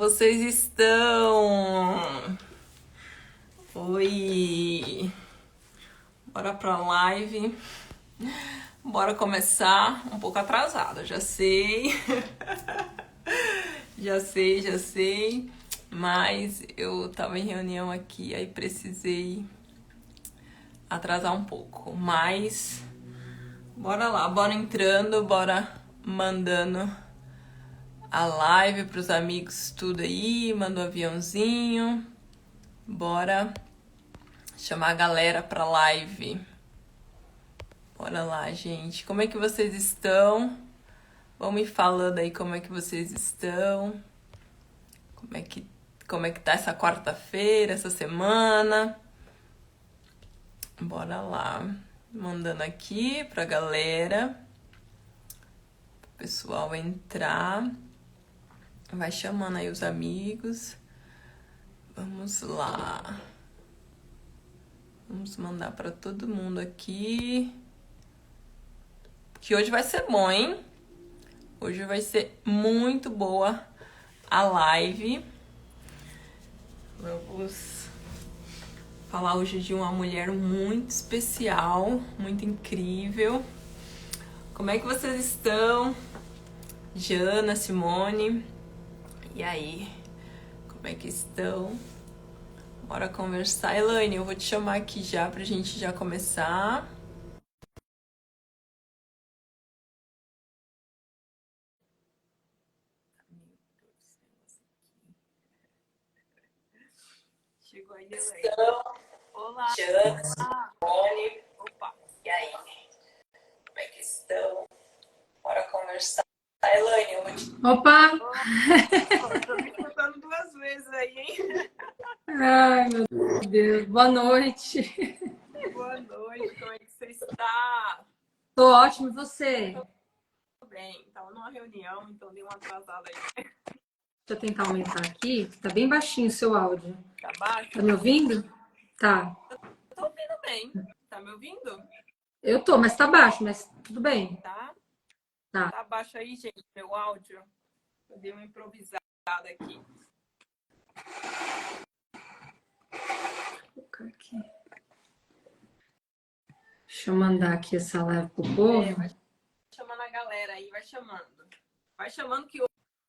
vocês estão? Oi! Bora pra live. Bora começar um pouco atrasada, já sei. Já sei. Mas eu tava em reunião aqui, aí precisei atrasar um pouco. Mas bora lá, bora entrando, bora mandando a live pros amigos, tudo aí, manda um aviãozinho. Bora chamar a galera pra live. Bora lá, gente. Como é que vocês estão? Vão me falando aí como é que vocês estão. Como é que tá essa quarta-feira, essa semana? Bora lá. Mandando aqui pra galera. O pessoal entrar. Vai chamando aí os amigos. Vamos lá. Vamos mandar pra todo mundo aqui. Que hoje vai ser bom, hein? Hoje vai ser muito boa a live. Vamos falar hoje de uma mulher muito especial, muito incrível. Como é que vocês estão? Jana, Simone. E aí? Como é que estão? Bora conversar. Elaine, eu vou te chamar aqui já pra gente já começar. Chegou aí, Elaine. Olá, Jana, Simone. Opa, e aí? Como é que estão? Bora conversar. Elaine, eu vou te... Opa! Olá, tô me escutando duas vezes aí, hein? Ai, meu Deus. Boa noite. Boa noite, como é que você está? Tô ótimo, e você? Tudo bem, tava numa reunião, então dei uma atrasada aí. Deixa eu tentar aumentar aqui. Tá bem baixinho o seu áudio. Tá baixo? Tá me ouvindo? Tá. Eu tô ouvindo bem. Tá me ouvindo? Eu tô, mas tá baixo, mas tudo bem. Tá? Tá. Tá baixo aí, gente, meu áudio. Eu dei uma improvisada aqui. Vou colocar aqui. Deixa eu mandar aqui essa live pro povo. Vai chamando a galera aí, vai chamando. Vai chamando que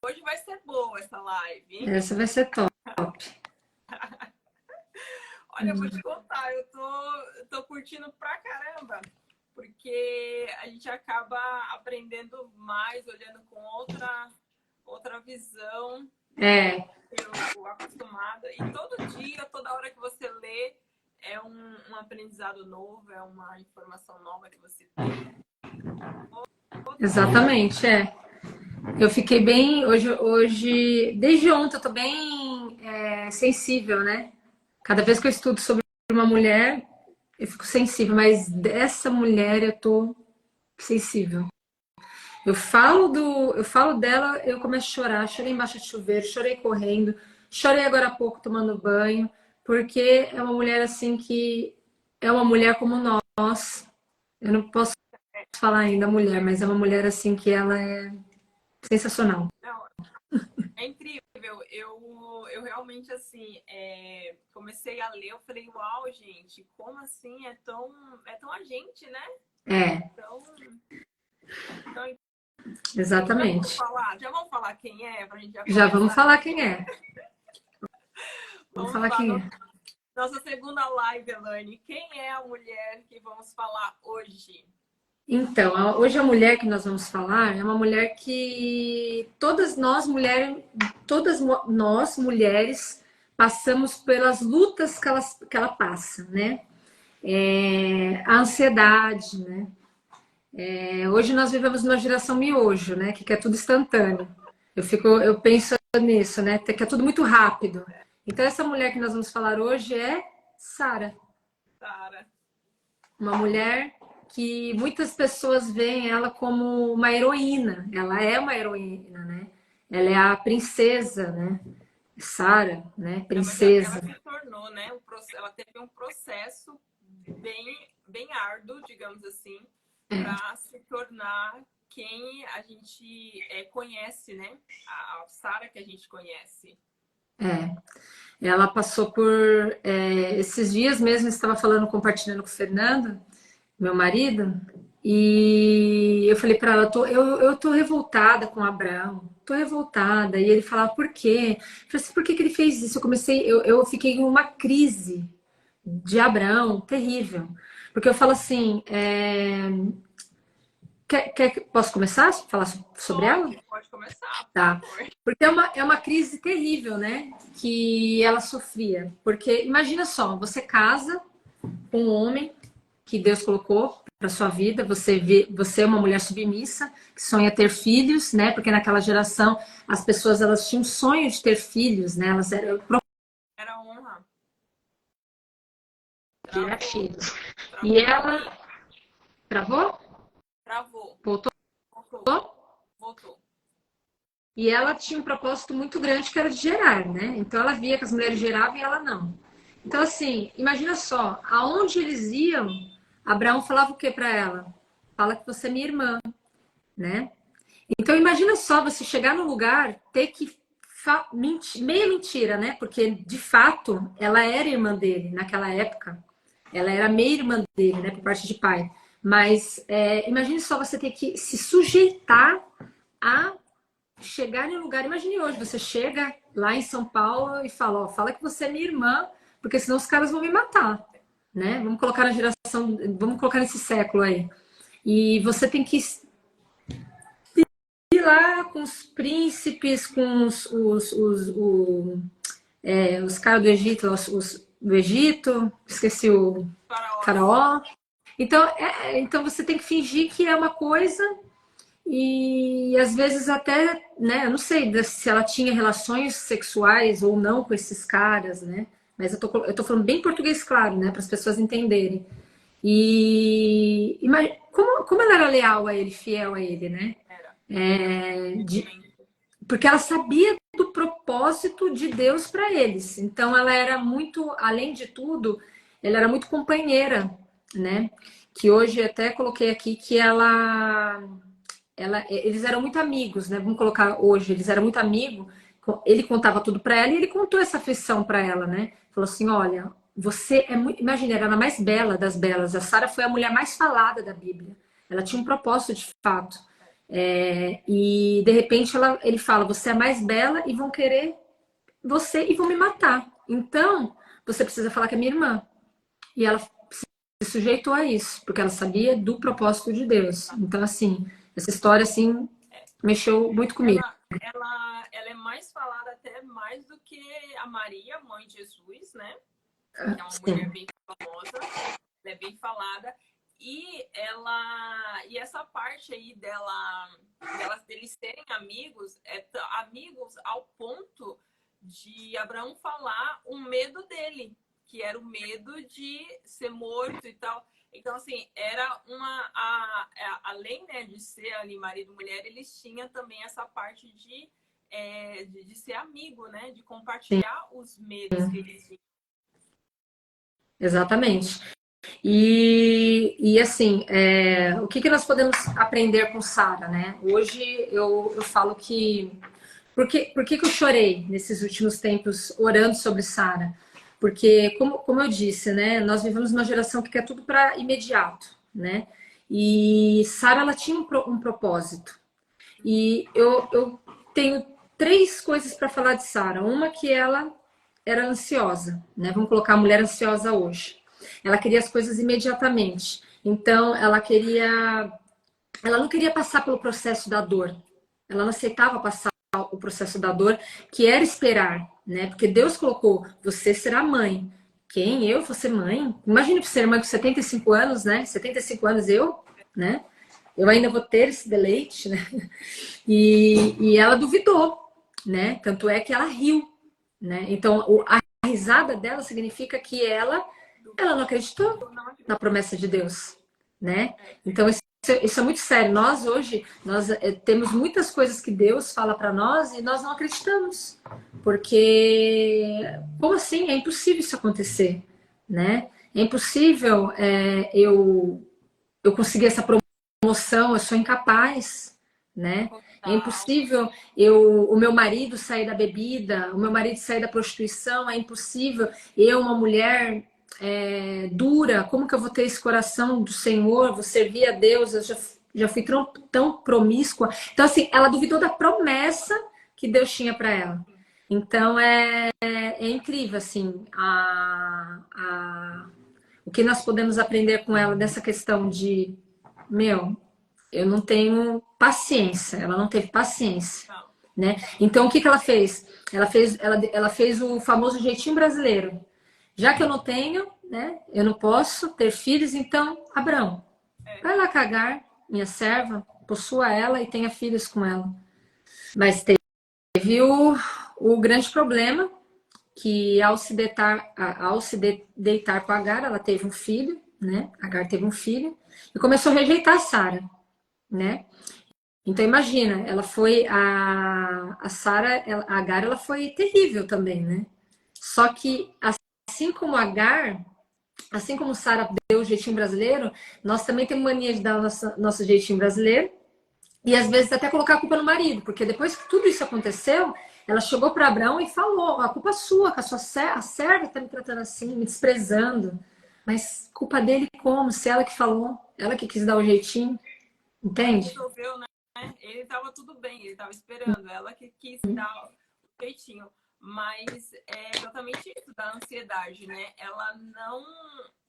hoje vai ser boa essa live, hein? Essa vai ser top. Olha, eu vou te contar, eu tô curtindo pra caramba, porque a gente acaba aprendendo mais, olhando com outra visão, É, eu acostumada. E todo dia, toda hora que você lê, é um aprendizado novo, é uma informação nova que você tem. exatamente, é. Eu fiquei bem, desde ontem eu tô bem sensível, né? Cada vez que eu estudo sobre uma mulher, eu fico sensível, mas dessa mulher eu tô sensível. Eu falo dela, eu começo a chorar. Chorei embaixo de chuveiro, chorei correndo, chorei agora há pouco tomando banho, porque é uma mulher assim que é uma mulher como nós. Eu não posso falar ainda mulher, mas é uma mulher assim que ela é sensacional. Não, é incrível. Eu realmente, assim, comecei a ler, eu falei, uau, gente, como assim? É tão a gente, né? É, Então exatamente. já vamos falar quem é, pra gente já Já vamos começar? falar quem é. Vamos Vamos falar lá, quem é. nossa segunda live, Elaine. Quem é a mulher que vamos falar hoje? Então, hoje a mulher que nós vamos falar é uma mulher que todas nós mulheres passamos pelas lutas que ela passa, né? A ansiedade, né? Hoje nós vivemos numa geração miojo, né? Que quer tudo instantâneo. Eu penso nisso, né? Que é tudo muito rápido. Então, essa mulher que nós vamos falar hoje é Sara. Sara. Uma mulher que muitas pessoas veem ela como uma heroína. Ela é uma heroína, né? Ela é a princesa, né? Sara, né? Não, mas ela Princesa. se tornou, né? Ela teve um processo bem árduo, digamos assim, para se tornar quem a gente conhece, né? A Sara que a gente conhece. É. Ela passou por esses dias mesmo, eu estava falando, compartilhando com o Fernando, meu marido, e eu falei para ela, eu tô revoltada com o Abraão, tô revoltada. E ele falava, por quê? Eu falei assim, por que que ele fez isso? Eu fiquei em uma crise de Abraão terrível. Porque eu falo assim, posso começar a falar sobre ela? Pode começar, por Tá. favor. Porque é uma crise terrível, né? Que ela sofria. Porque imagina só, você casa com um homem que Deus colocou para sua vida, você é uma mulher submissa, que sonha ter filhos, né? Porque naquela geração as pessoas elas tinham sonho de ter filhos, né? Elas eram Era honra. procurar Travou. filhos. Travou E pra ela mim. travou? Travou. Voltou? Voltou. E ela tinha um propósito muito grande que era de gerar, né? Então ela via que as mulheres geravam e ela não. Então, assim, imagina só, aonde eles iam, Abraão falava o que para ela? Fala que você é minha irmã, né? Então, imagina só você chegar no lugar, ter que meia mentira, né? Porque de fato ela era irmã dele naquela época. Ela era meia irmã dele, né? Por parte de pai. Mas imagine só você ter que se sujeitar a chegar em um lugar. Imagine hoje, você chega lá em São Paulo e fala, ó, fala que você é minha irmã, porque senão os caras vão me matar, né? Vamos colocar na geração, vamos colocar nesse século aí. E você tem que ir lá com os príncipes, com os caras do Egito, do Egito, esqueci o faraó. Então você tem que fingir que é uma coisa e às vezes até, né, eu não sei se ela tinha relações sexuais ou não com esses caras, né? Mas eu tô falando bem português, claro, né, para as pessoas entenderem. Como ela era leal a ele, fiel a ele, né? Era. Porque ela sabia do propósito de Deus para eles. Então ela era muito, além de tudo, ela era muito companheira, né? Que hoje até coloquei aqui que eles eram muito amigos, né? Vamos colocar hoje, eles eram muito amigos. Ele contava tudo para ela e ele contou essa aflição para ela, né? Falou assim: olha, você é muito. Imagina, ela era a mais bela das belas. A Sara foi a mulher mais falada da Bíblia. Ela tinha um propósito de fato. E de repente ele fala: você é a mais bela e vão querer você e vão me matar. Então, você precisa falar que é minha irmã. E ela se sujeitou a isso, porque ela sabia do propósito de Deus. Então, assim, essa história, assim, mexeu muito comigo. Ela é mais falada até mais do que a Maria, mãe de Jesus, né? Que é uma mulher bem famosa, ela é bem falada. E essa parte aí deles serem amigos, amigos ao ponto de Abraão falar o medo dele, que era o medo de ser morto e tal. Então, assim, era além, né, de ser ali marido e mulher, eles tinham também essa parte de ser amigo, né? De compartilhar os medos que eles tinham. Exatamente. E assim, o que nós podemos aprender com Sara, né? Hoje eu falo que. Por que eu chorei nesses últimos tempos orando sobre Sara? Porque, como eu disse, né? Nós vivemos uma geração que quer tudo para imediato, né? E Sara, ela tinha um propósito. E eu tenho três coisas para falar de Sara. Uma que ela era ansiosa, né? Vamos colocar a mulher ansiosa hoje. Ela queria as coisas imediatamente. Então, ela não queria passar pelo processo da dor. Ela não aceitava passar o processo da dor, que era esperar, né? Porque Deus colocou, você será mãe. Quem? Eu vou ser mãe? Imagine ser mãe com 75 anos, né? 75 anos eu, né? Eu ainda vou ter esse deleite, né? E ela duvidou, né? Tanto é que ela riu, né? Então, a risada dela significa que ela não acreditou na promessa de Deus, né? Então, isso é muito sério. Nós hoje, nós temos muitas coisas que Deus fala para nós e nós não acreditamos. Porque, como assim? É impossível isso acontecer, né? É impossível eu conseguir essa promoção emoção, eu sou incapaz, né? É Total. impossível o meu marido sair da bebida, o meu marido sair da prostituição, é impossível eu, uma mulher dura, como que eu vou ter esse coração do Senhor, vou servir a Deus, eu já fui tão promíscua. Então, assim, ela duvidou da promessa que Deus tinha para ela. Então, é incrível, assim, o que nós podemos aprender com ela dessa questão de, meu, eu não tenho paciência, ela não teve paciência, Não. né? Então, o que que ela fez? Ela fez o famoso jeitinho brasileiro. Já que eu não tenho, né? Eu não posso ter filhos, então, Abraão, É. vai lá cagar, minha serva, possua ela e tenha filhos com ela. Mas teve o grande problema que ao se deitar com Agar, ela teve um filho, né? Agar teve um filho e começou a rejeitar Sara, né? Então imagina, ela foi a Sara, a Agar, ela foi terrível também, né? Só que assim como Agar, assim como Sara deu o jeitinho brasileiro, nós também temos mania de dar o nosso jeitinho brasileiro e às vezes até colocar a culpa no marido, porque depois que tudo isso aconteceu, ela chegou para Abraão e falou: a culpa é sua, que a serva está me tratando assim, me desprezando. Mas culpa dele como? Se ela que falou, ela que quis dar o jeitinho, Ela entende? resolveu, né? Ele tava tudo bem, ele tava esperando. Ela que quis dar o jeitinho. Mas é exatamente isso da ansiedade, né? Ela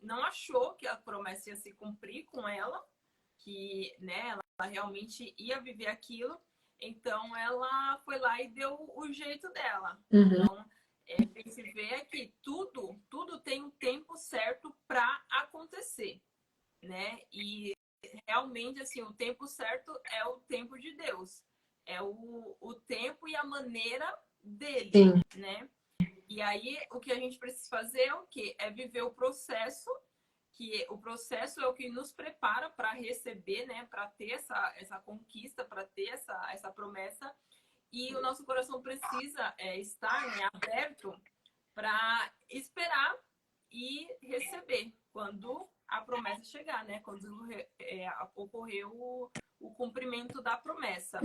não achou que a promessa ia se cumprir com ela, que, né, ela realmente ia viver aquilo. Então ela foi lá e deu o jeito dela. Uhum. Então, a gente vê que tudo tem um tempo certo para acontecer, né? E realmente, assim, o tempo certo é o tempo de Deus. É o tempo e a maneira dele, Sim, né? E aí, o que a gente precisa fazer é o quê? É viver o processo, que o processo é o que nos prepara para receber, né? Para ter essa conquista, para ter essa promessa. E o nosso coração precisa estar, né, aberto para esperar e receber quando a promessa chegar, né? Quando ocorrer o cumprimento da promessa.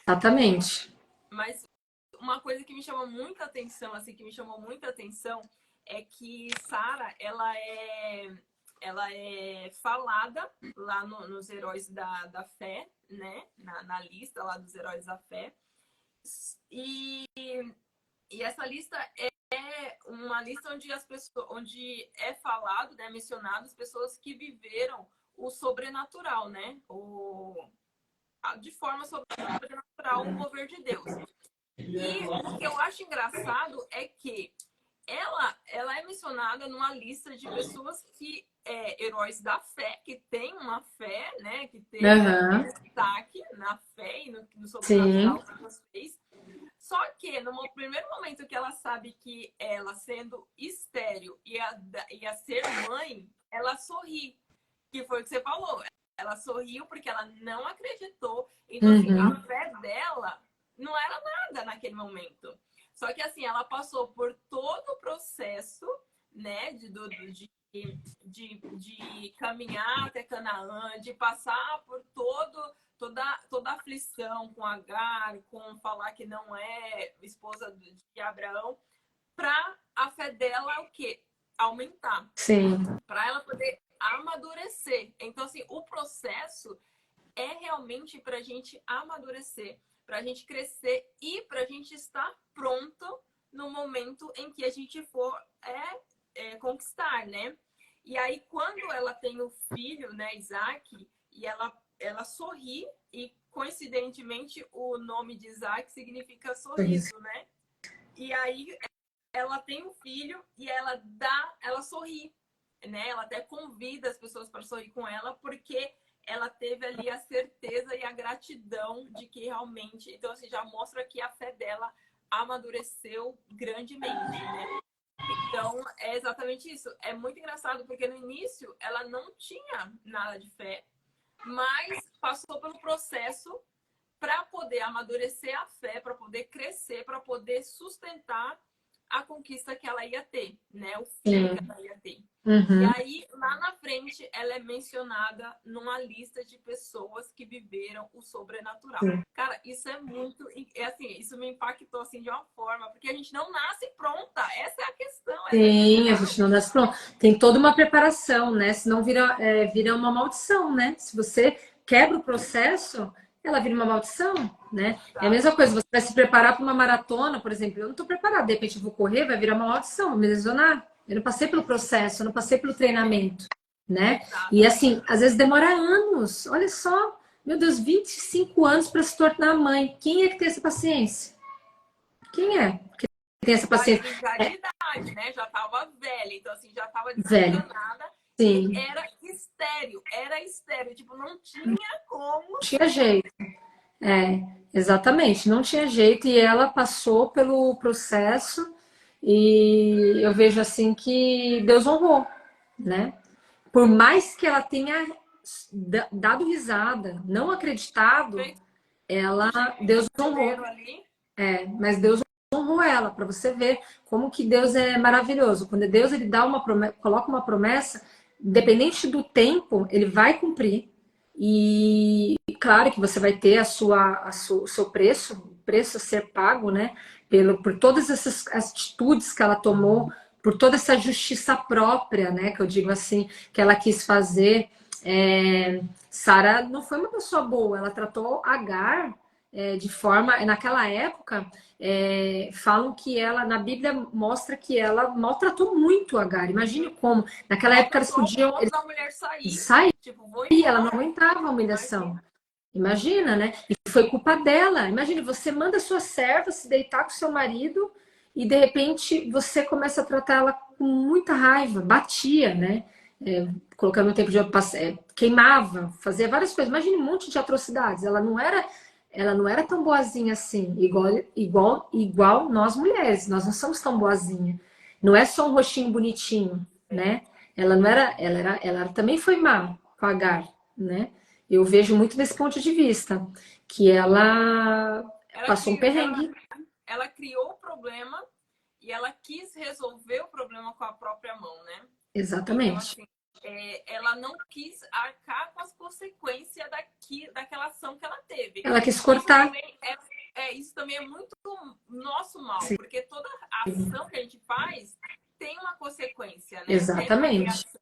exatamente. Mas uma coisa que me chama muita atenção, assim, que me chamou muita atenção, é que Sara, ela é falada lá nos heróis da fé, né? Na lista lá dos heróis da fé. E, e essa lista é uma lista onde as pessoas, onde é falado, né, mencionado as pessoas que viveram o sobrenatural, né? De forma sobrenatural o mover de Deus. E o que eu acho engraçado é que ela é mencionada numa lista de pessoas que heróis da fé, que tem uma fé, né? Que teve Uhum. destaque na fé e no Sim. sobrenatural que Deus fez. Só que no primeiro momento que ela sabe que ela, sendo estéril, ia ser mãe, ela sorri. Que foi o que você falou. Ela sorriu porque ela não acreditou. Então, assim, Uhum. a fé dela não era nada naquele momento. Só que, assim, ela passou por todo o processo, né, de caminhar até Canaã, de passar por toda a aflição com Agar, com falar que não é esposa de Abraão, para a fé dela o quê? Aumentar. Sim. Para ela poder amadurecer. Então, assim, o processo é realmente para a gente amadurecer, para a gente crescer e para a gente estar pronto no momento em que a gente for conquistar, né? E aí, quando ela tem o filho, né, Isaac, e ela sorri, e coincidentemente o nome de Isaac significa sorriso, né? E aí ela tem um filho e ela sorri, né? Ela até convida as pessoas para sorrir com ela, porque ela teve ali a certeza e a gratidão de que realmente, então assim, já mostra que a fé dela amadureceu grandemente, né? Então, é exatamente isso. É muito engraçado, porque no início ela não tinha nada de fé, mas passou pelo processo para poder amadurecer a fé, para poder crescer, para poder sustentar a conquista que ela ia ter, né? O fim sim. que ela ia ter. E Uhum. aí, lá na frente, ela é mencionada numa lista de pessoas que viveram o sobrenatural. Sim. Cara, isso é muito... É assim, isso me impactou assim, de uma forma, porque a gente não nasce pronta. Essa é a questão, essa é a Sim, a questão. gente não nasce pronto. Tem toda uma preparação, né? Senão vira uma maldição, né? Se você quebra o processo, ela vira uma maldição, né? É a Tá? mesma coisa, você vai se preparar para uma maratona, por exemplo. Eu não estou preparada, de repente eu vou correr, vai virar uma maldição, vou me lesionar. Eu não passei pelo processo, eu não passei pelo treinamento, né? E assim, Exatamente. às vezes demora anos. Olha só, meu Deus, 25 anos para se tornar mãe. Quem é que tem essa paciência? Quem é que tem essa Já, paciência? e já de idade, né? Já tava velha, então assim, já tava Velho, desencanada e sim. era estéreo, tipo, não tinha como Tinha ser. jeito. É, exatamente, não tinha jeito e ela passou pelo processo e eu vejo assim que Deus honrou, né? Por mais que ela tenha dado risada, não acreditado, Feito ela, um Deus honrou, judiadeiro ali. mas Deus honrou ela para você ver como que Deus é maravilhoso. Quando Deus ele dá uma promessa, coloca uma promessa, independente do tempo, ele vai cumprir. E claro que você vai ter o seu preço, o preço a ser pago, né? Por todas essas atitudes que ela tomou, por toda essa justiça própria, né? Que eu digo assim, que ela quis fazer. Sara não foi uma pessoa boa, ela tratou Agar de forma. Naquela época, falam que ela, na Bíblia, mostra que ela maltratou muito Agar. Imagine como. Naquela época eles Maltratou ao podiam. ponto da mulher sair. Sair, Tipo, vou ela não embora. aguentava a humilhação. Imagina. Imagina, né? E foi culpa dela. Imagine, você manda sua serva se deitar com seu marido e de repente você começa a tratar ela com muita raiva, batia, né? Colocando no tempo de queimava, fazia várias coisas. Imagine um monte de atrocidades. Ela não era tão boazinha assim, igual nós mulheres. Nós não somos tão boazinha. Não é só um rostinho bonitinho, né? Ela não era, ela também foi má com a Agar, né? Eu vejo muito desse ponto de vista, que ela Ela passou um criou, perrengue. ela criou o problema e ela quis resolver o problema com a própria mão, né? Então, Exatamente. assim, ela não quis arcar com as consequências daquela ação que ela teve. Ela quis Isso cortar. também isso também é muito nosso mal, Sim, porque toda ação que a gente faz tem uma consequência, né? Tem uma exatamente. reação.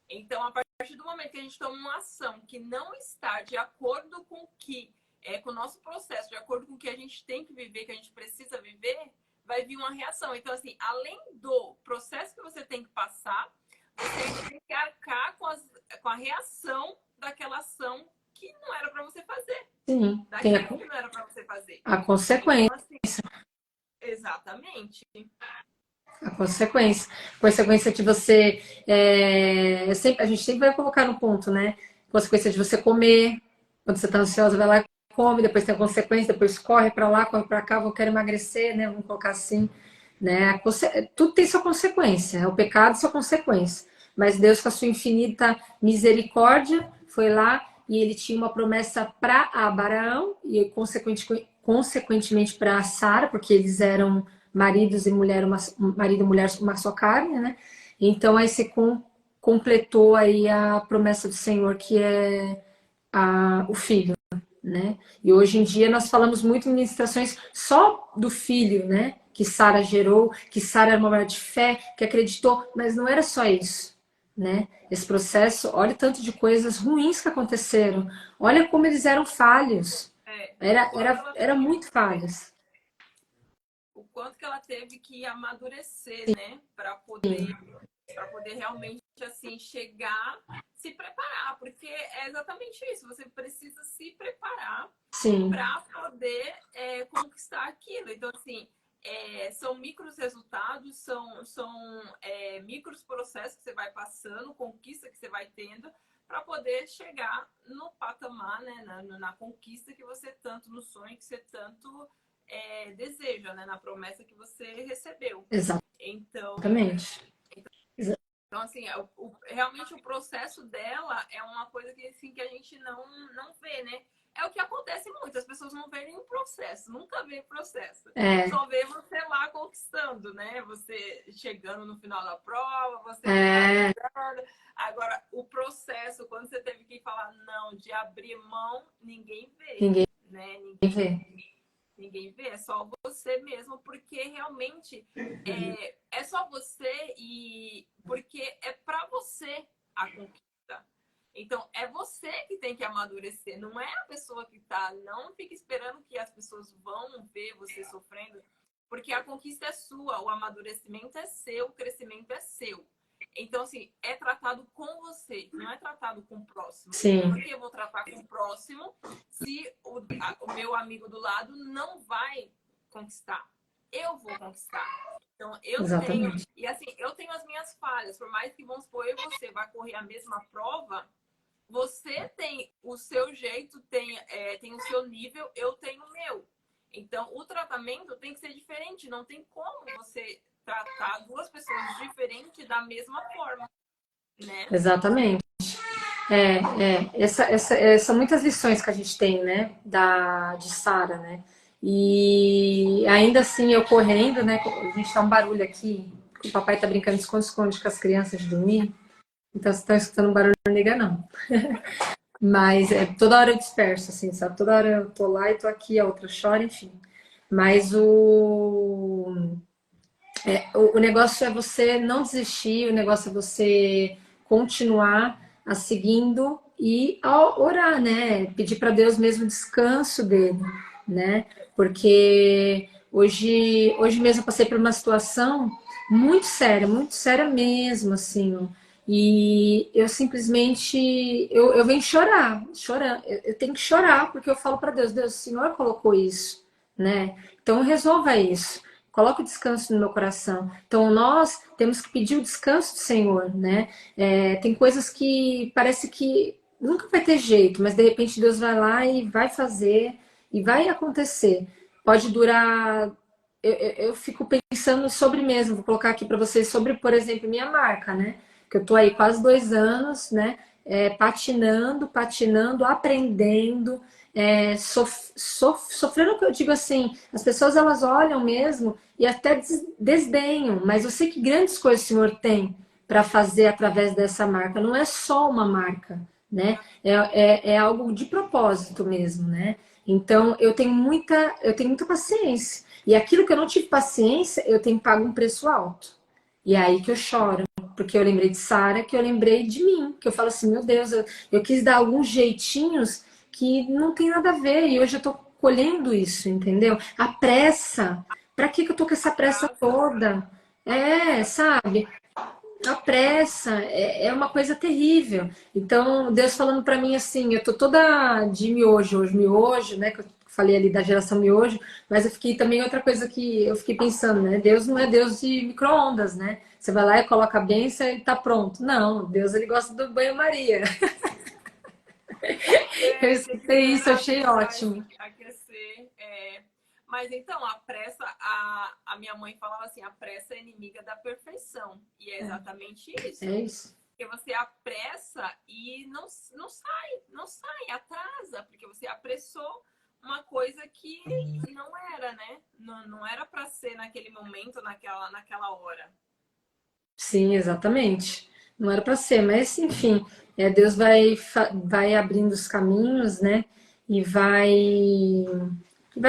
Então, a partir do momento que a gente toma uma ação que não está de acordo com o que com o nosso processo, de acordo com o que a gente tem que viver, que a gente precisa viver, vai vir uma reação. Então, assim, além do processo que você tem que passar, você ainda tem que arcar com a reação daquela ação que não era para você fazer, Sim, tem daquilo que não era para você fazer. a Então, consequência. assim, exatamente. A consequência. Consequência de você. A gente sempre vai colocar no ponto, né? Consequência de você comer. Quando você está ansiosa, vai lá e come. Depois tem a consequência, depois corre para lá, corre para cá. Vou querer emagrecer, né? Vamos colocar assim. Né? Tudo tem sua consequência. O pecado, sua consequência. Mas Deus, com a sua infinita misericórdia, foi lá e ele tinha uma promessa para Abraão e, consequentemente, para Sara, porque eles eram maridos e mulher, marido e mulher, uma só carne, né? Então aí se completou aí a promessa do Senhor, que é o filho, né? E hoje em dia nós falamos muito em ministrações só do filho, né? Que Sara gerou, que Sara era uma mulher de fé, que acreditou, mas não era só isso, né? Esse processo, olha o tanto de coisas ruins que aconteceram, olha como eles eram falhos, O era, quanto era, ela era teve, muito falhos. o quanto que ela teve que amadurecer, né, para poder realmente assim chegar, se preparar, porque é exatamente isso. Você precisa se preparar Sim, para poder conquistar aquilo. Então assim, são micros resultados, são micros processos que você vai passando, conquista que você vai tendo para poder chegar no patamar, né, na conquista que você tanto, no sonho que você tanto deseja, né, na promessa que você recebeu. Então, exatamente. então assim, realmente o processo dela é uma coisa que, assim, que a gente não vê, né? é o que acontece muito. As pessoas não veem nenhum processo, nunca veem processo. É, Só vê você lá conquistando, né? Você chegando no final da prova, você é, finalizando. Agora, o processo, quando você teve que falar não, de abrir mão, ninguém vê, ninguém né? vê. Ninguém vê, é só você mesmo, porque realmente é só você e porque é para você a conquista. Então, é você que tem que amadurecer, não é a pessoa que tá. Não fique esperando que as pessoas vão ver você sofrendo, porque a conquista é sua, o amadurecimento é seu, o crescimento é seu. Então, assim, é tratado com você, não é tratado com o próximo. Sim, Por que eu vou tratar com o próximo se o meu amigo do lado não vai conquistar? Eu vou conquistar. Então, eu tenho... exatamente. E assim, eu tenho as minhas falhas. Por mais que, vamos supor, eu e você vai correr a mesma prova, você tem o seu jeito, tem o seu nível, eu tenho o meu. Então, o tratamento tem que ser diferente. Não tem como você tratar duas pessoas diferentes da mesma forma, né? Exatamente. São muitas lições que a gente tem, né, de Sara, né? E ainda assim, eu correndo, né? A gente tá um barulho aqui, o papai tá brincando de esconde-esconde com as crianças de dormir. Então, se estão escutando um barulho, não liga, não. Mas toda hora eu disperso, assim, sabe? Toda hora eu tô lá e tô aqui, a outra chora, enfim. Mas o negócio é você não desistir, o negócio é você continuar a seguindo e a orar, né? Pedir para Deus mesmo descanso dele, né? Porque hoje mesmo eu passei por uma situação muito séria mesmo, assim. E eu simplesmente eu venho chorar, chorando. Eu tenho que chorar porque eu falo para Deus, Deus, o Senhor colocou isso, né? Então resolva isso. Coloca o descanso no meu coração. Então, nós temos que pedir o descanso do Senhor, né? Tem coisas que parece que nunca vai ter jeito, mas de repente Deus vai lá e vai fazer e vai acontecer. Pode durar. Eu fico pensando sobre mesmo, vou colocar aqui para vocês sobre, por exemplo, minha marca, né? Que eu tô aí quase 2 anos, né? Patinando, aprendendo, sofrendo o que eu digo assim, as pessoas elas olham mesmo e até desdenham, mas eu sei que grandes coisas o Senhor tem para fazer através dessa marca, não é só uma marca, né? É algo de propósito mesmo, né? Então eu tenho muita paciência. E aquilo que eu não tive paciência, eu tenho pago um preço alto. E é aí que eu choro, porque eu lembrei de Sara, que eu lembrei de mim, que eu falo assim, meu Deus, eu quis dar alguns jeitinhos que não tem nada a ver, e hoje eu tô colhendo isso, entendeu? A pressa, pra que eu tô com essa pressa Atrasa. toda? Sabe? A pressa é uma coisa terrível. Então, Deus falando para mim assim, eu tô toda de miojo, hoje miojo, né? Que eu falei ali da geração miojo, mas eu fiquei também outra coisa que eu fiquei pensando, né? Deus não é Deus de micro-ondas, né? Você vai lá e coloca a benção e tá pronto. Não, Deus ele gosta do banho-maria. Eu Tem que escutei isso, esperar achei deixar ótimo. aquecer. Mas então, a pressa, a minha mãe falava assim, a pressa é inimiga da perfeição. E é exatamente isso. É isso. Porque você apressa e não sai, atrasa, porque você apressou uma coisa que não era, né? Não era para ser naquele momento, naquela hora. Sim, exatamente. Não era para ser, mas enfim, Deus vai abrindo os caminhos, né? E vai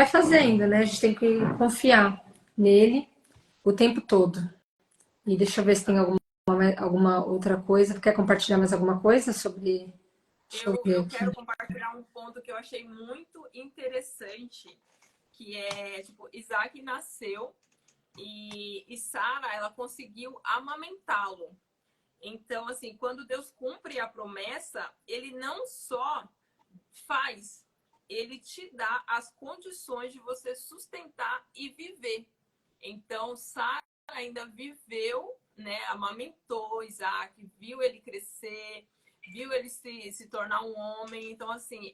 fazendo, né? A gente tem que confiar nele o tempo todo. E deixa eu ver se tem alguma outra coisa. Quer compartilhar mais alguma coisa sobre? Deixa eu ver Eu aqui. quero compartilhar um ponto que eu achei muito interessante, que é, tipo, Isaac nasceu e Sara, ela conseguiu amamentá-lo. Então, assim, quando Deus cumpre a promessa, ele não só faz, ele te dá as condições de você sustentar e viver. Então, Sara ainda viveu, né, amamentou Isaac, viu ele crescer, viu ele se tornar um homem. Então, assim,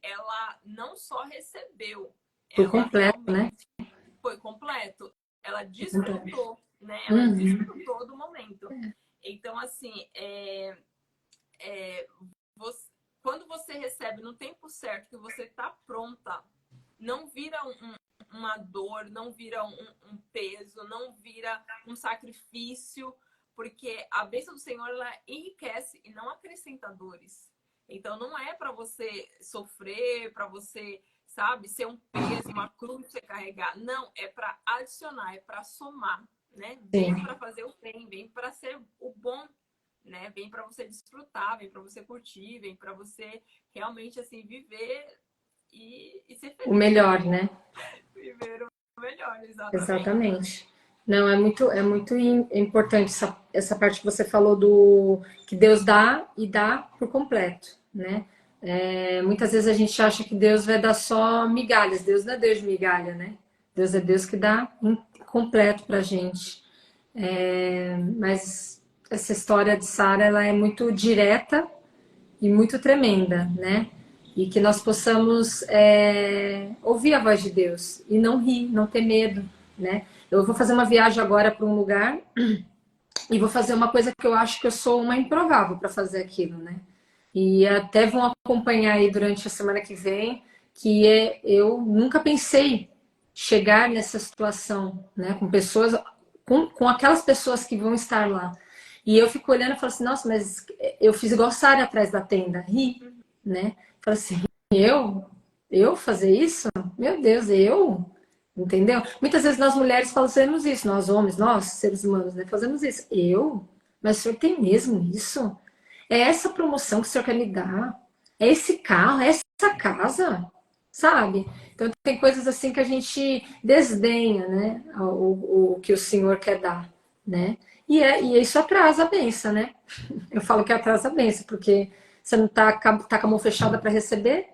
ela não só recebeu, Por ela completo, né? realmente foi completo. Ela Por completo. desfrutou, né? Ela Uhum. desfrutou do momento. Então, assim, você, quando você recebe no tempo certo, que você está pronta, não vira uma dor, não vira um peso, não vira um sacrifício, porque a bênção do Senhor, ela enriquece e não acrescenta dores. Então, não é para você sofrer, para você, sabe, ser um peso, uma cruz pra você carregar. Não, é para adicionar, é para somar, né? Vem para fazer o bem, vem para ser o bom, né? Vem para você desfrutar, vem para você curtir, vem para você realmente, assim, viver e ser feliz. O melhor, né? Viver o melhor, exatamente. Exatamente. Não, é muito importante essa parte que você falou do que Deus dá e dá por completo, né? Muitas vezes a gente acha que Deus vai dar só migalhas. Deus não é Deus de migalha, né? Deus é Deus que dá completo pra gente. Mas essa história de Sara, ela é muito direta e muito tremenda, né? E que nós possamos ouvir a voz de Deus e não rir, não ter medo, né? Eu vou fazer uma viagem agora para um lugar e vou fazer uma coisa que eu acho que eu sou uma improvável para fazer aquilo, né? E até vão acompanhar aí durante a semana que vem, eu nunca pensei chegar nessa situação, né? Com pessoas, com aquelas pessoas que vão estar lá. E eu fico olhando e falo assim, nossa, mas eu fiz igual Sara atrás da tenda, ri, né? Falo assim, eu fazer isso? Meu Deus, eu? Entendeu? Muitas vezes nós mulheres fazemos isso, nós homens, nós seres humanos, né? Fazemos isso. Eu? Mas o senhor tem mesmo isso? É essa promoção que o senhor quer me dar? É esse carro? É essa casa? Sabe? Então tem coisas assim que a gente desdenha, né? O que o senhor quer dar, né? E isso atrasa a benção, né? Eu falo que atrasa a benção, porque você não tá com a mão fechada para receber,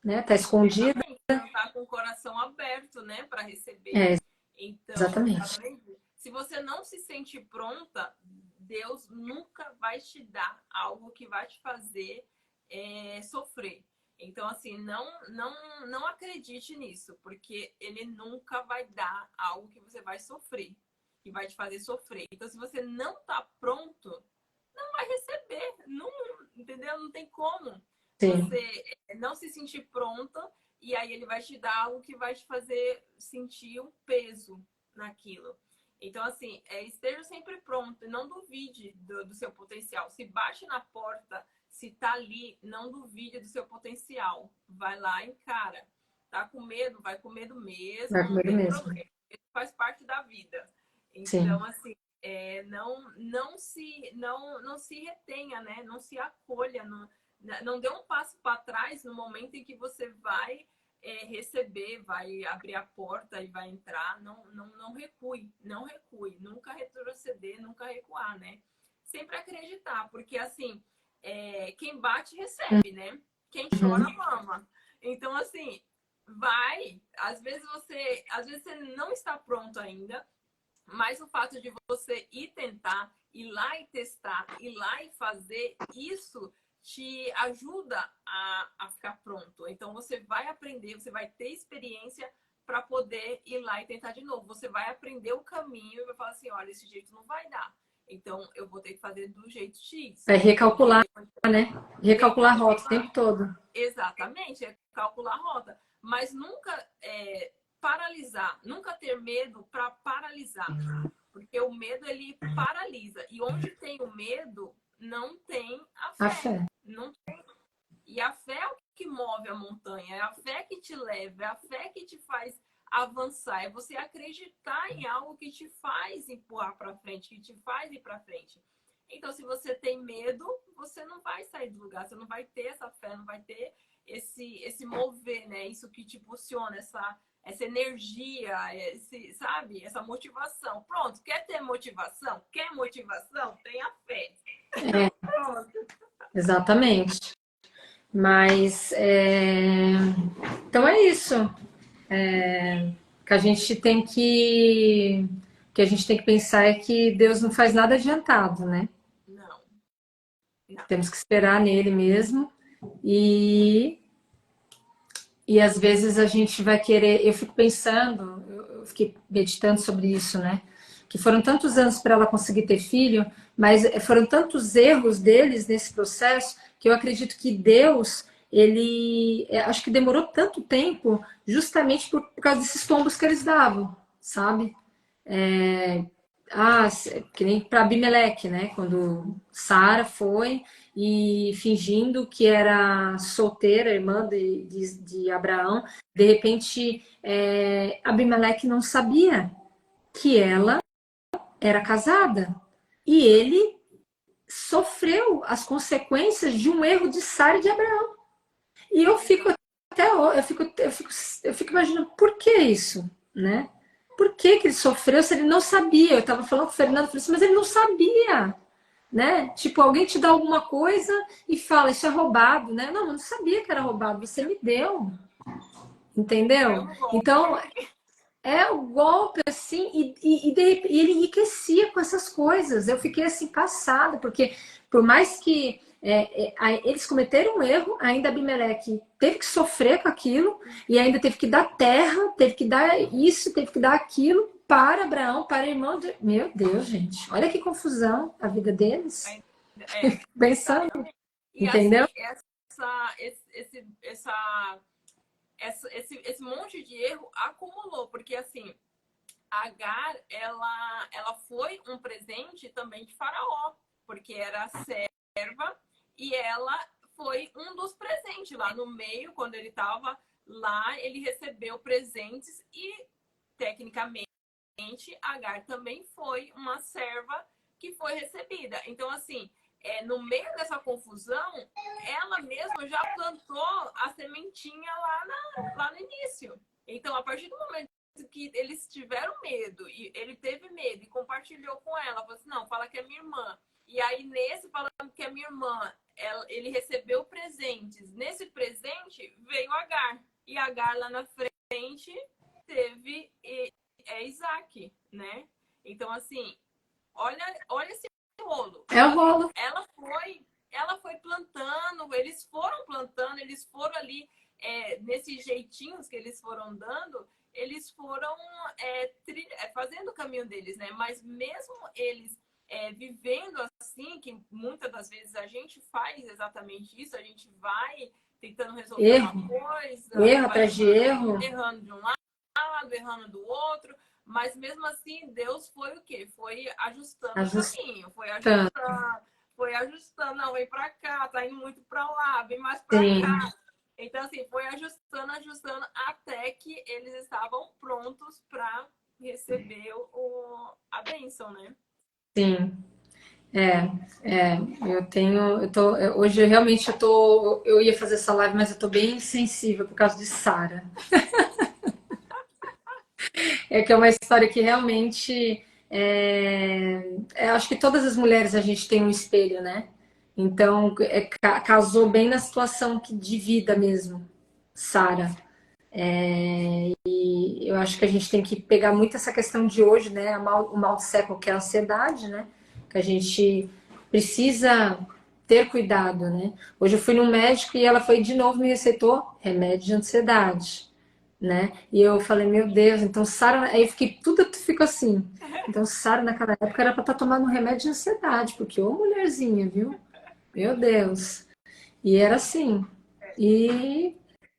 né? Tá escondida. Exatamente. Não tá com o coração aberto, né, para receber. Então, Exatamente. se você não se sente pronta, Deus nunca vai te dar algo que vai te fazer sofrer. Então, assim, não acredite nisso, porque ele nunca vai dar algo que você vai sofrer, que vai te fazer sofrer. Então, se você não tá pronto, não vai receber, não, entendeu? Não tem como você não se sentir pronta e aí ele vai te dar algo que vai te fazer sentir um peso naquilo. Então, assim, esteja sempre pronto e não duvide do seu potencial. Se bate na porta, se tá ali, não duvide do seu potencial. Vai lá e encara. Tá com medo? Vai com medo mesmo. Vai com medo mesmo. Problema. Isso faz parte da vida. Sim. Então, assim, não se retenha, né? Não se acolha, não dê um passo para trás no momento em que você vai receber, vai abrir a porta e vai entrar. Não recue, nunca retroceder, nunca recuar, né? Sempre acreditar, porque assim, quem bate recebe, né? Quem chora mama. Então, assim, vai. Às vezes você não está pronto ainda. Mas o fato de você ir tentar, ir lá e testar, ir lá e fazer, isso te ajuda a ficar pronto. Então, você vai aprender, você vai ter experiência para poder ir lá e tentar de novo. Você vai aprender o caminho e vai falar assim, olha, esse jeito não vai dar. Então, eu vou ter que fazer do jeito X. É recalcular, né? Recalcular a rota o tempo todo. Exatamente, é calcular a rota. Mas nunca paralisar, nunca ter medo para paralisar, porque o medo ele paralisa e onde tem o medo não tem a fé. Não tem. E a fé é o que move a montanha, é a fé que te leva, é a fé que te faz avançar, é você acreditar em algo que te faz empurrar para frente, que te faz ir para frente. Então, se você tem medo, você não vai sair do lugar, você não vai ter essa fé, não vai ter esse mover, né? Isso que te impulsiona, essa energia, sabe? Essa motivação. Pronto, quer ter motivação? Quer motivação? Tenha fé. Pronto. Exatamente. Mas, então é isso. Que a gente tem que pensar é que Deus não faz nada adiantado, né? Não. Temos que esperar nele mesmo. E às vezes a gente vai querer. Eu fico pensando, eu fiquei meditando sobre isso, né? Que foram tantos anos para ela conseguir ter filho, mas foram tantos erros deles nesse processo que que eu acredito que Deus, ele, acho que demorou tanto tempo justamente por causa desses tombos que eles davam, sabe? Que nem para Abimeleque, né? Quando Sara foi e fingindo que era solteira, irmã de Abraão, de repente Abimeleque não sabia que ela era casada. E ele sofreu as consequências de um erro de Sara e de Abraão. E eu fico até eu fico imaginando por que isso, né? Por que ele sofreu se ele não sabia? Eu estava falando com o Fernando, falei assim, mas ele não sabia, né? Tipo, alguém te dá alguma coisa e fala, isso é roubado, né? Não, eu não sabia que era roubado, você me deu, entendeu? Então, é o golpe, assim, e ele enriquecia com essas coisas. Eu fiquei, assim, passada, porque por mais que eles cometeram um erro, ainda Abimeleque teve que sofrer com aquilo, e ainda teve que dar terra, teve que dar isso, teve que dar aquilo para Abraão, para irmão de... Meu Deus, gente, olha que confusão a vida deles. Pensando, e entendeu? Assim, esse monte de erro acumulou, porque assim, Agar, ela foi um presente também de Faraó, porque era serva e ela foi um dos presentes lá no meio, quando ele estava lá, ele recebeu presentes e, tecnicamente, Agar também foi uma serva que foi recebida. Então, assim, no meio dessa confusão, ela mesma já plantou a sementinha lá no início. Então, a partir do momento que eles tiveram medo, e ele teve medo e compartilhou com ela, falou assim, não, fala que é minha irmã. E aí, nesse falando que é minha irmã, ele recebeu presentes. Nesse presente, veio Agar. E Agar, lá na frente, teve Isaac, né? Então, assim, olha esse rolo. É o rolo. Ela foi plantando, eles foram ali, nesses jeitinhos que eles foram dando, eles foram fazendo o caminho deles, né? Mas mesmo eles vivendo assim, que muitas das vezes a gente faz exatamente isso, a gente vai tentando resolver uma coisa, erro atrás de erro, errando de um lado, errando do outro, mas mesmo assim Deus foi o quê? Foi ajustando o caminho, foi ajustando, não, vem pra cá, tá indo muito pra lá, vem mais pra cá. Então, assim, foi ajustando, até que eles estavam prontos para receber a bênção, né? Sim. Hoje realmente eu ia fazer essa live, mas eu tô bem sensível por causa de Sara. Que é uma história que realmente acho que todas as mulheres a gente tem um espelho, né? Então casou bem na situação de vida mesmo, Sara. E eu acho que a gente tem que pegar muito essa questão de hoje, né? O mal do século, que é a ansiedade, né? Que a gente precisa ter cuidado, né? Hoje eu fui no médico e ela foi de novo me receitou remédio de ansiedade, né? E eu falei, meu Deus, então Sara, aí eu fiquei, tudo ficou assim. Então Sara naquela época era para estar tomando um remédio de ansiedade, porque ô mulherzinha, viu? Meu Deus. E era assim. E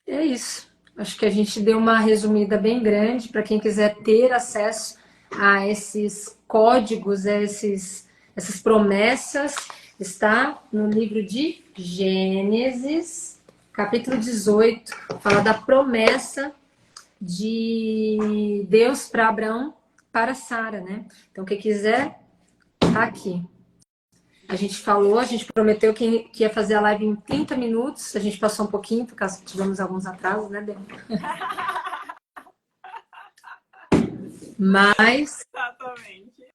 é isso. Acho que a gente deu uma resumida bem grande para quem quiser ter acesso a esses códigos, essas promessas. Está no livro de Gênesis, capítulo 18, fala da promessa de Deus para Abraão, para Sara, né? Então, quem quiser, tá aqui. A gente prometeu que ia fazer a live em 30 minutos. A gente passou um pouquinho, por causa que tivemos alguns atrasos, né, Débora? Mas... Exatamente.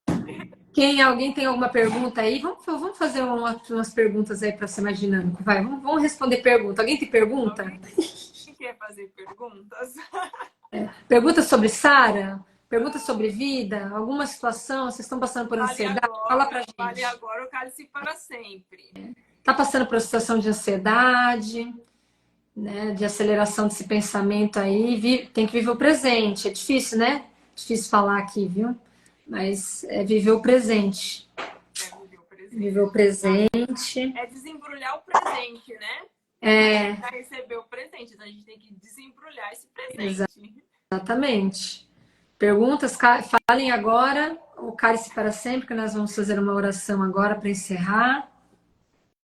Alguém tem alguma pergunta aí? Vamos fazer umas perguntas aí para ser mais dinâmico. Vai, vamos responder pergunta. Alguém tem pergunta? Quem quer fazer perguntas? Pergunta sobre Sara? Pergunta sobre vida? Alguma situação? Vocês estão passando por ansiedade? Fala pra gente. Vale agora o cálice para sempre. Tá passando por uma situação de ansiedade, né? De aceleração desse pensamento aí. Tem que viver o presente. É difícil, né? Difícil falar aqui, viu? Mas é viver o presente. Viver o presente. É desembrulhar o presente, né? É, Já recebeu o presente, então a gente tem que desembrulhar esse presente. exatamente. Perguntas, falem agora, o cálice para sempre, que nós vamos fazer uma oração agora para encerrar.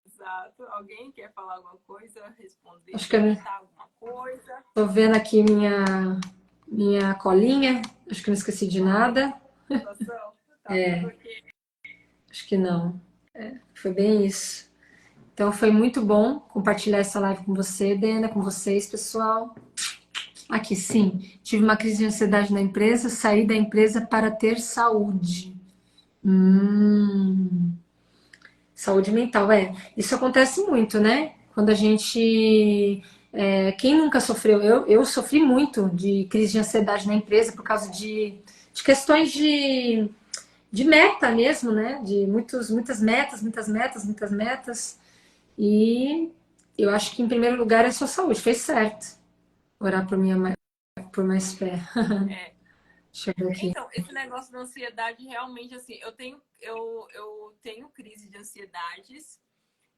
Exato. Alguém quer falar alguma coisa, responder, Acho que eu perguntar alguma coisa? estou vendo aqui minha colinha, acho que eu não esqueci de nada. Situação? Tá tudo ok. Acho que não. Foi bem isso. Então foi muito bom compartilhar essa live com você, Dena, com vocês, pessoal. Aqui sim, tive uma crise de ansiedade na empresa, saí da empresa para ter saúde. Hum, saúde mental, Isso acontece muito, né? Quando a gente. Quem nunca sofreu? Eu sofri muito de crise de ansiedade na empresa por causa de questões de meta mesmo, né? De muitas metas, muitas metas, muitas metas. E eu acho que, em primeiro lugar, é a sua saúde. Fez certo orar por mais fé. É. Deixa eu ver aqui. Então, esse negócio da ansiedade, realmente, assim, eu tenho crise de ansiedades.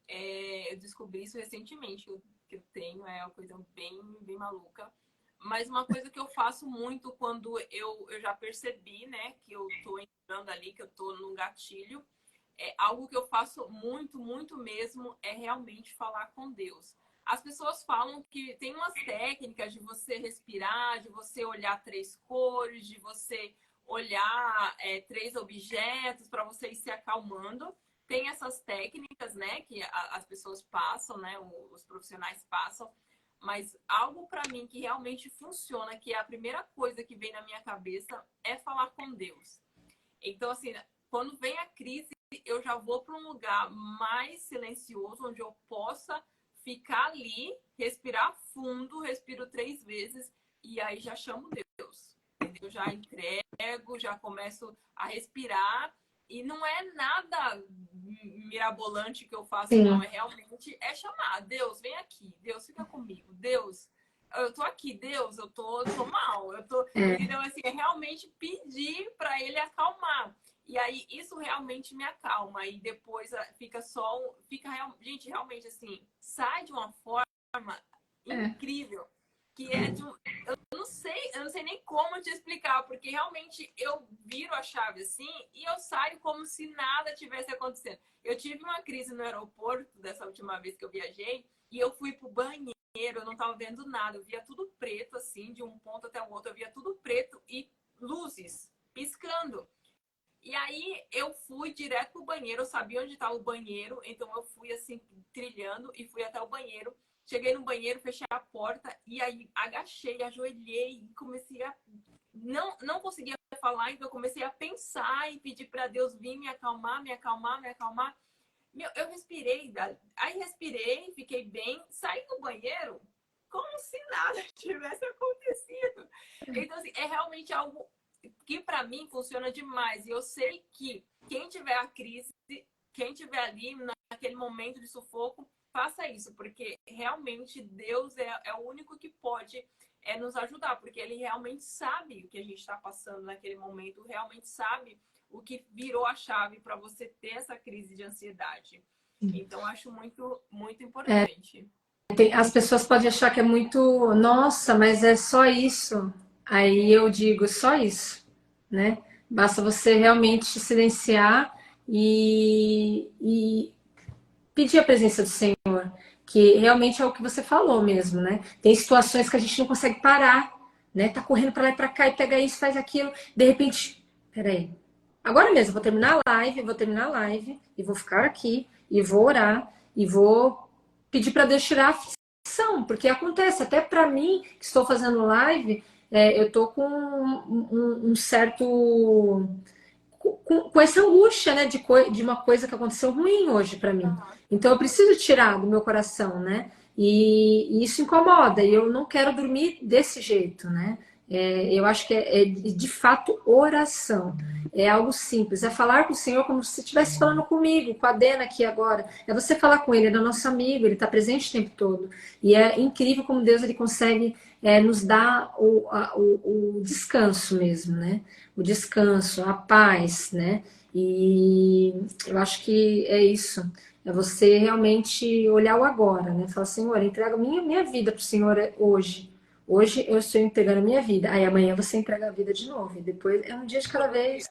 Eu descobri isso recentemente, que eu tenho, é uma coisa bem, bem maluca. Mas uma coisa que eu faço muito quando eu já percebi, né, que eu tô entrando ali, que eu tô num gatilho, algo que eu faço muito, muito mesmo, é realmente falar com Deus. As pessoas falam que tem umas técnicas de você respirar, de você olhar três cores, de você olhar três objetos para você ir se acalmando. Tem essas técnicas, né, que as pessoas passam, né, os profissionais passam, mas algo para mim que realmente funciona, que é a primeira coisa que vem na minha cabeça, é falar com Deus. Então, assim, quando vem a crise, eu já vou para um lugar mais silencioso, onde eu possa ficar ali, respirar fundo, respiro 3 vezes e aí já chamo Deus. Eu já entrego, já começo a respirar e não é nada mirabolante que eu faço, não. Sim, É realmente chamar. Deus, vem aqui. Deus, fica comigo. Deus, eu tô aqui. Deus, eu tô mal. Entendeu? Assim, é realmente pedir para ele acalmar. E aí, isso realmente me acalma. E depois gente, realmente assim, sai de uma forma incrível. Que é de um. Eu não sei nem como te explicar, porque realmente eu viro a chave assim e eu saio como se nada tivesse acontecendo. Eu tive uma crise no aeroporto dessa última vez que eu viajei e eu fui pro banheiro, eu não tava vendo nada, eu via tudo preto assim, de um ponto até o outro, eu via tudo preto e luzes piscando. E aí eu fui direto pro banheiro, eu sabia onde estava o banheiro, então eu fui assim, trilhando e fui até o banheiro. Cheguei no banheiro, fechei a porta e aí agachei, ajoelhei e comecei a. Não conseguia falar, então eu comecei a pensar e pedir para Deus vir me acalmar, me acalmar, me acalmar. Eu respirei, aí respirei, fiquei bem, saí do banheiro como se nada tivesse acontecido. Então, assim, é realmente algo que para mim funciona demais. E eu sei que quem tiver a crise, quem tiver ali naquele momento de sufoco, faça isso, porque realmente Deus é o único que pode nos ajudar, porque ele realmente sabe o que a gente está passando naquele momento, realmente sabe o que virou a chave para você ter essa crise de ansiedade. Então, acho muito, muito importante. as pessoas podem achar que é muito, nossa, mas é só isso. Aí eu digo, só isso, né? Basta você realmente silenciar e pedir a presença do Senhor, que realmente é o que você falou mesmo, né? Tem situações que a gente não consegue parar, né? Tá correndo para lá e para cá e pega isso, faz aquilo, de repente, peraí. Agora mesmo, vou terminar a live e vou ficar aqui e vou orar e vou pedir para Deus tirar a aflição, porque acontece, até para mim, que estou fazendo live, eu tô com um certo com essa angústia, né, de uma coisa que aconteceu ruim hoje para mim. Então eu preciso tirar do meu coração, né? E isso incomoda. E eu não quero dormir desse jeito, né? Eu acho que é de fato oração. É algo simples. É falar com o Senhor como se estivesse falando comigo, com a Dena aqui agora. É você falar com Ele, ele é nosso amigo, ele está presente o tempo todo. E é incrível como Deus ele consegue nos dar o descanso mesmo, né? O descanso, a paz, né? E eu acho que é isso. É você realmente olhar o agora, né? Falar, Senhor, eu entrego minha vida para o Senhor hoje. Hoje eu estou entregando a minha vida. Aí amanhã você entrega a vida de novo. E depois é um dia de cada vez,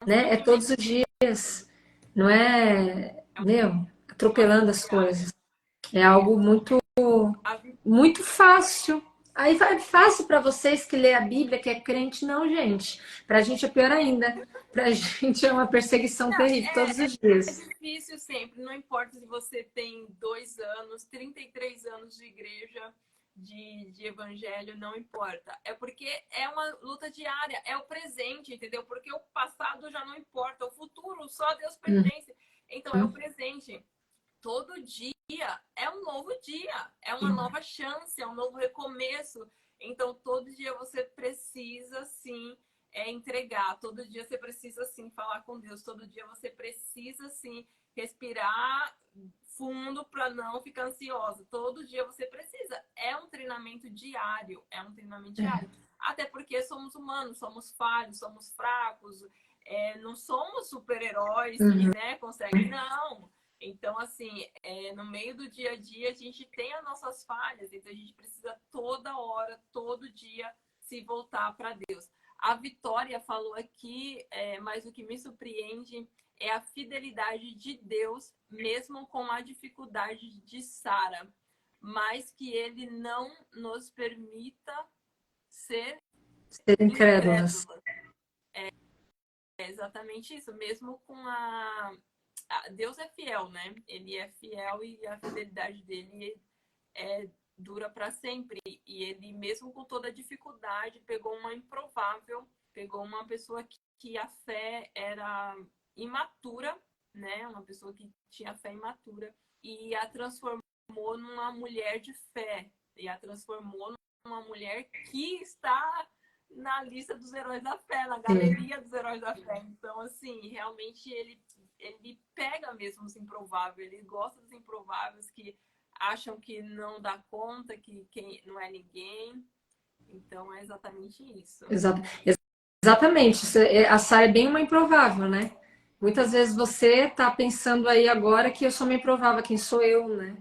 né? É todos os dias. Não é, meu, atropelando as coisas. É algo muito, muito fácil. Aí vai fácil para vocês que lê a Bíblia, que é crente, não, gente. Para a gente é pior ainda. Para a gente é uma perseguição terrível todos os É dias. difícil sempre, não importa se você tem 2 anos, 33 anos de igreja, de evangelho, não importa. É porque é uma luta diária, é o presente, entendeu? Porque o passado já não importa, o futuro só a Deus pertence. Então é o presente. Todo dia é um novo dia, é uma nova chance, é um novo recomeço. Então todo dia você precisa sim entregar, todo dia você precisa sim falar com Deus, todo dia você precisa sim respirar fundo para não ficar ansiosa. Todo dia você precisa. É um treinamento diário, é um treinamento diário. Até porque somos humanos, somos falhos, somos fracos, não somos super-heróis que, né, conseguem. Não. Então, assim, no meio do dia a dia, a gente tem as nossas falhas, então a gente precisa toda hora, todo dia, se voltar para Deus. A Vitória falou aqui, mas o que me surpreende é a fidelidade de Deus, mesmo com a dificuldade de Sara, mas que ele não nos permita ser Ser incrédulas. incrédulos. É exatamente isso, mesmo com Deus é fiel, né? Ele é fiel e a fidelidade dele dura para sempre. E ele, mesmo com toda a dificuldade, pegou uma improvável, pegou uma pessoa que a fé era imatura, né? Uma pessoa que tinha fé imatura e a transformou numa mulher de fé e a transformou numa mulher que está na lista dos heróis da fé, na galeria dos heróis da fé. Então, assim, realmente ele pega mesmo os improváveis, ele gosta dos improváveis que acham que não dá conta, que quem não é ninguém. Então é exatamente isso. Exatamente. A Sara é bem uma improvável, né? Muitas vezes você tá pensando aí agora que eu sou uma improvável, quem sou eu, né?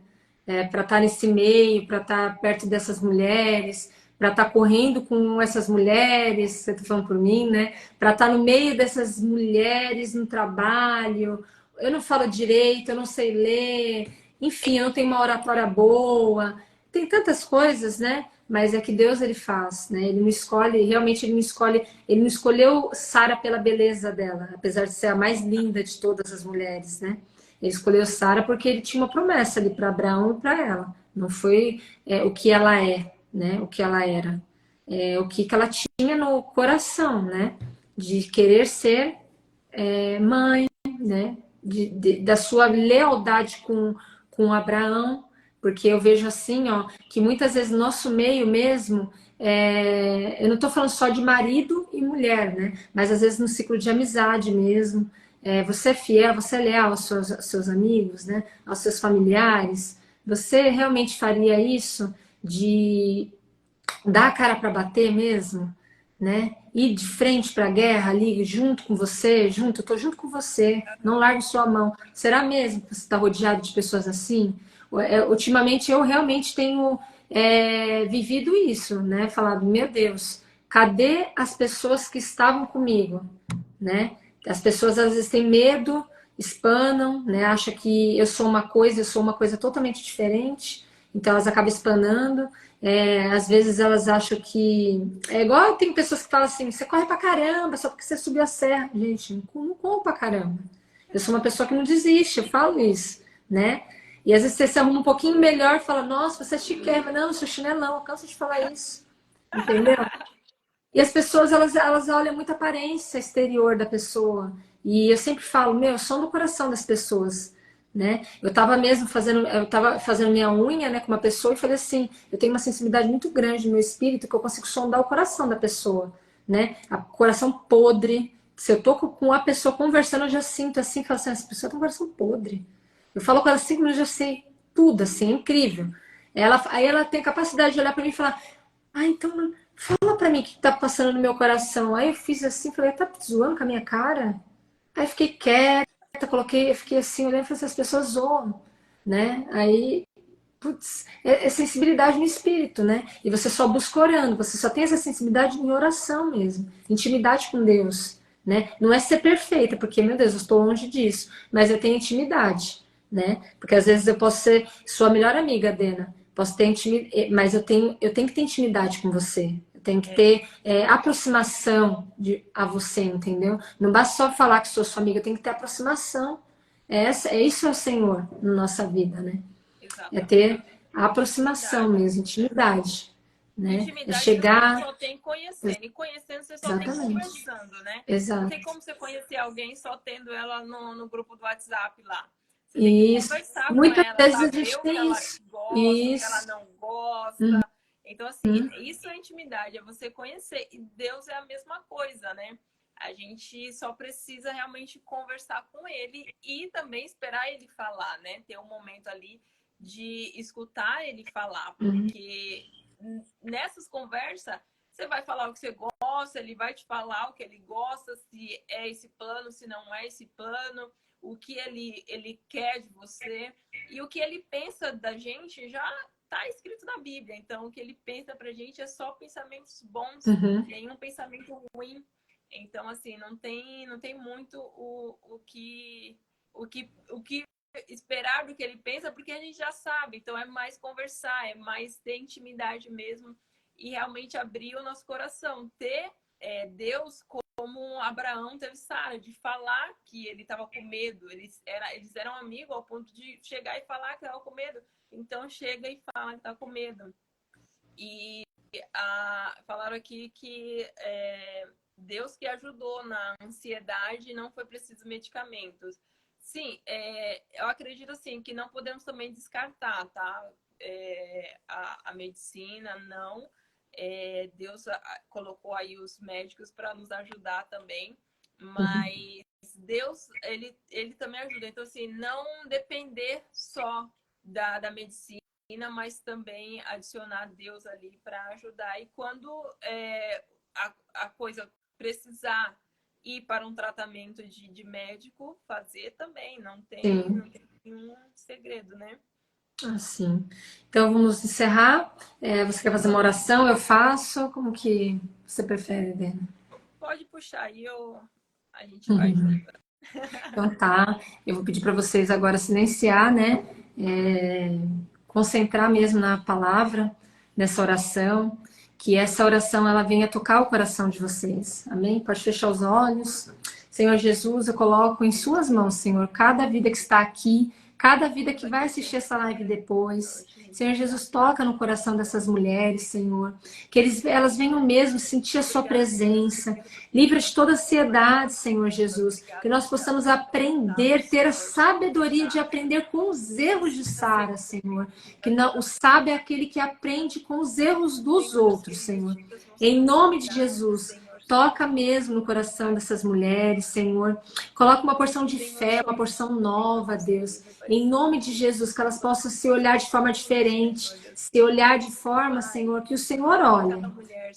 Para estar nesse meio, para estar perto dessas mulheres, para estar correndo com essas mulheres, você está falando por mim, né? Para estar no meio dessas mulheres no trabalho. Eu não falo direito, eu não sei ler, enfim, eu não tenho uma oratória boa. Tem tantas coisas, né? Mas é que Deus ele faz, né? Ele não escolhe, realmente ele não escolheu Sara pela beleza dela, apesar de ser a mais linda de todas as mulheres, né? Ele escolheu Sara porque ele tinha uma promessa ali para Abraão e para ela. Não foi o que ela é, né? O que ela era. O que ela tinha no coração, né? De querer ser mãe, né? Da sua lealdade com Abraão, porque eu vejo assim, ó, que muitas vezes nosso meio mesmo, eu não estou falando só de marido e mulher, né? Mas às vezes no ciclo de amizade mesmo, você é fiel, você é leal aos seus amigos, né? Aos seus familiares. Você realmente faria isso de dar a cara para bater mesmo, né? Ir de frente para a guerra ali, junto com você, eu tô junto com você, não largo sua mão. Será mesmo que você está rodeado de pessoas assim? Ultimamente eu realmente tenho vivido isso, né? Falado, meu Deus, cadê as pessoas que estavam comigo, né? As pessoas às vezes têm medo, espanam, né? Acham que eu sou uma coisa totalmente diferente, então elas acabam espanando. Às vezes elas acham que. É igual tem pessoas que falam assim: você corre pra caramba só porque você subiu a serra. Gente, não corro pra caramba. Eu sou uma pessoa que não desiste, eu falo isso, né? E às vezes você se arruma um pouquinho melhor e fala: nossa, você é chiquérrima. Não, eu sou chinelão, eu canso de falar isso. Entendeu? E as pessoas, elas olham muito a aparência exterior da pessoa. E eu sempre falo, meu, som do coração das pessoas, né? Eu tava fazendo minha unha, né, com uma pessoa e falei assim, eu tenho uma sensibilidade muito grande no meu espírito que eu consigo sondar o coração da pessoa, né? O coração podre. Se eu tô com a pessoa conversando, eu já sinto assim, falo assim, essa pessoa tem um coração podre. Eu falo com ela 5 minutos, eu já sei tudo, assim, é incrível. Aí ela tem a capacidade de olhar para mim e falar, ah, então fala pra mim o que tá passando no meu coração. Aí eu fiz assim, falei, tá zoando com a minha cara? Aí fiquei quieta, fiquei assim, olhando e falei assim, as pessoas zoam, né? Aí, putz, é sensibilidade no espírito, né? E você só busca orando, você só tem essa sensibilidade em oração mesmo, intimidade com Deus, né? Não é ser perfeita, porque, meu Deus, eu estou longe disso, mas eu tenho intimidade, né? Porque às vezes eu posso ser sua melhor amiga, Dena, posso ter intimidade, mas eu tenho que ter intimidade com você. Eu tenho que ter aproximação a você, entendeu? Não basta só falar que sou sua amiga, eu tenho que ter aproximação. Isso é o Senhor na nossa vida, né? É Exatamente. ter a aproximação Intimidade. mesmo, intimidade, né? É Intimidade você chegar. só tem conhecendo, e conhecendo você só tem Exatamente. conversando, né? Não tem Exato. como você conhecer alguém só tendo ela no grupo do WhatsApp lá. Você tem que Isso. conversar com Muitas ela, vezes a saber gente o que tem ela isso. gosta, o que ela Isso. não gosta. Uhum. Então, assim, isso é intimidade, é você conhecer. E Deus é a mesma coisa, né? A gente só precisa realmente conversar com ele e também esperar ele falar, né? Ter um momento ali de escutar ele falar, Uhum. porque nessas conversas você vai falar o que você gosta, ele vai te falar o que ele gosta, se é esse plano, se não é esse plano, o que ele quer de você e o que ele pensa da gente já está escrito na Bíblia. Então, o que ele pensa pra gente é só pensamentos bons, Uhum. nenhum pensamento ruim. Então, assim, não tem muito o que esperar do que ele pensa, porque a gente já sabe. Então, é mais conversar, é mais ter intimidade mesmo e realmente abrir o nosso coração. Ter Deus como Abraão teve Sara, de falar que ele estava com medo. Eles eram amigos ao ponto de chegar e falar que estava com medo. Então, chega e fala que está com medo. E falaram aqui que Deus que ajudou na ansiedade, não foi preciso medicamentos. Sim, eu acredito assim que não podemos também descartar, tá? A medicina, não. Deus colocou aí os médicos para nos ajudar também, mas Deus, ele também ajuda. Então, assim, não depender só da medicina, mas também adicionar Deus ali para ajudar. E quando a coisa precisar ir para um tratamento de médico, fazer também. Não tem, Sim. não tem nenhum segredo, né? Assim. Então vamos encerrar. Você quer fazer uma Vamos. oração? Eu faço. Como que você prefere, Dena? Pode puxar aí, a gente vai junto. Então tá. Eu vou pedir para vocês agora silenciar, né? Concentrar mesmo na palavra, nessa oração, que essa oração ela venha tocar o coração de vocês. Amém? Pode fechar os olhos. Senhor Jesus, eu coloco em suas mãos, Senhor, cada vida que está aqui, cada vida que vai assistir essa live depois. Senhor Jesus, toca no coração dessas mulheres, Senhor, que elas venham mesmo sentir a sua presença. Livra de toda ansiedade, Senhor Jesus, que nós possamos aprender, ter a sabedoria de aprender com os erros de Sara, Senhor. Que não, o sábio é aquele que aprende com os erros dos outros, Senhor. Em nome de Jesus, toca mesmo no coração dessas mulheres, Senhor. Coloca uma porção de fé, uma porção nova, Deus. Em nome de Jesus, que elas possam se olhar de forma diferente, se olhar de forma, Senhor, que o Senhor olha.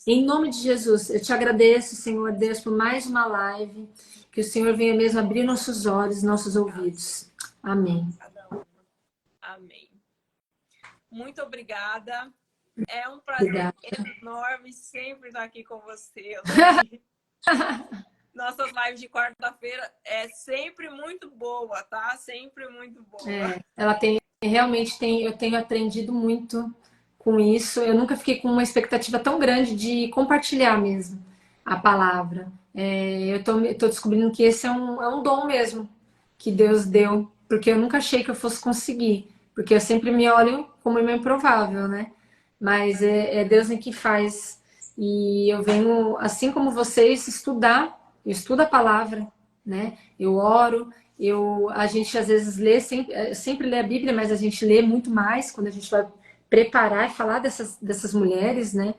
Em nome de Jesus, eu te agradeço, Senhor Deus, por mais uma live. Que o Senhor venha mesmo abrir nossos olhos, nossos ouvidos. Amém. Amém. Muito obrigada. É um prazer Obrigada. enorme sempre estar aqui com você, Elaine. Nossas lives de quarta-feira é sempre muito boa, tá? Sempre muito boa. Ela tem, realmente tem, eu tenho aprendido muito com isso. Eu nunca fiquei com uma expectativa tão grande de compartilhar mesmo a palavra. Eu tô descobrindo que esse é um dom mesmo que Deus deu, porque eu nunca achei que eu fosse conseguir, porque eu sempre me olho como uma improvável, né? Mas é Deus em que faz. E eu venho, assim como vocês, eu estudo a palavra, né? Eu oro, a gente às vezes lê, sempre lê a Bíblia, mas a gente lê muito mais quando a gente vai preparar e falar dessas mulheres, né?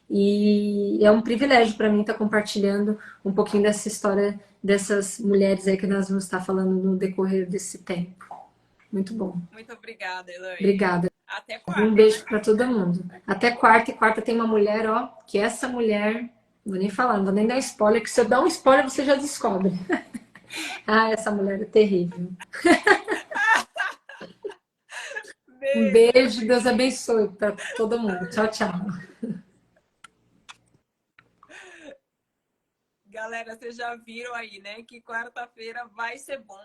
E é um privilégio para mim estar compartilhando um pouquinho dessa história dessas mulheres aí que nós vamos estar falando no decorrer desse tempo. Muito bom. Muito obrigada, Elaine. Obrigada. Até Um quarta, beijo né? para todo mundo. Até quarta, e quarta tem uma mulher, ó, que essa mulher, não vou nem falar, não vou nem dar spoiler, que se eu dar um spoiler você já descobre. Ah, essa mulher é terrível. Um Beijo. beijo, Deus abençoe para todo mundo. Tchau, tchau. Galera, vocês já viram aí, né? Que quarta-feira vai ser bom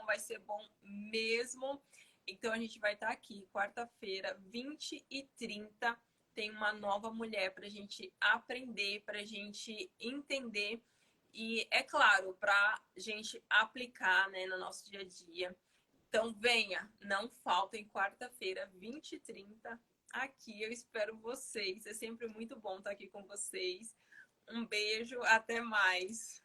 mesmo. Então a gente vai estar aqui, quarta-feira, 20h30. Tem uma nova mulher para a gente aprender, para a gente entender e, é claro, para a gente aplicar, né, no nosso dia a dia. Então venha, não faltem quarta-feira, 20h30. Aqui eu espero vocês. É sempre muito bom estar aqui com vocês. Um beijo, até mais.